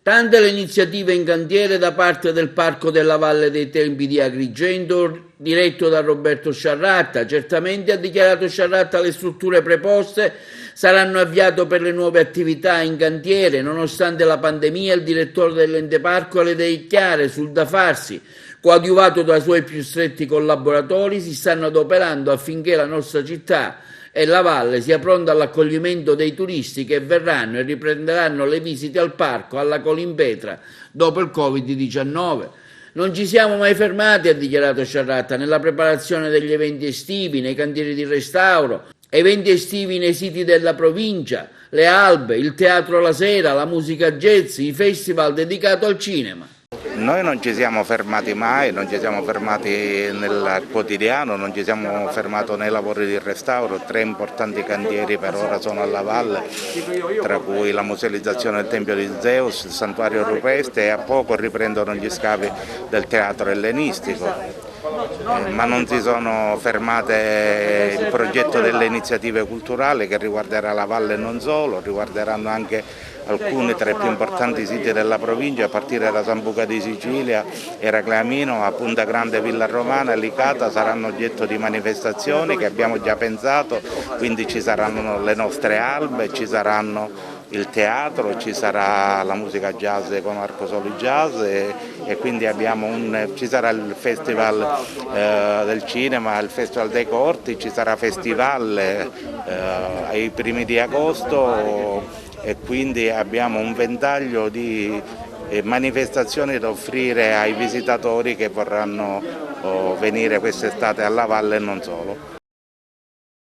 Tante le iniziative in cantiere da parte del Parco della Valle dei Tempi di Agrigento, diretto da Roberto Sciarratta. Certamente, ha dichiarato Sciarratta, le strutture preposte saranno avviate per le nuove attività in cantiere. Nonostante la pandemia, il direttore dell'ente parco ha le idee chiare sul da farsi. Coadiuvato dai suoi più stretti collaboratori, si stanno adoperando affinché la nostra città e la valle sia pronta all'accoglimento dei turisti che verranno e riprenderanno le visite al parco, alla Colimpetra, dopo il Covid-19. Non ci siamo mai fermati, ha dichiarato Sciarratta, nella preparazione degli eventi estivi, nei cantieri di restauro, eventi estivi nei siti della provincia, le albe, il teatro la sera, la musica jazz, i festival dedicati al cinema. Noi non ci siamo fermati mai, non ci siamo fermati nel quotidiano, non ci siamo fermati nei lavori di restauro. 3 importanti cantieri per ora sono alla valle, tra cui la musealizzazione del Tempio di Zeus, il santuario rupestre, e a poco riprendono gli scavi del teatro ellenistico. Ma non si sono fermate il progetto delle iniziative culturali che riguarderà la valle e non solo, riguarderanno anche alcuni tra i più importanti siti della provincia, a partire da Sambuca di Sicilia, Eracleamino, a Punta Grande, Villa Romana e Licata saranno oggetto di manifestazioni che abbiamo già pensato, quindi ci saranno le nostre albe, ci saranno il teatro, ci sarà la musica jazz con Arco Soli Jazz e quindi ci sarà il festival del cinema, il festival dei corti, ci sarà festival ai primi di agosto e quindi abbiamo un ventaglio di manifestazioni da offrire ai visitatori che vorranno venire quest'estate alla valle e non solo.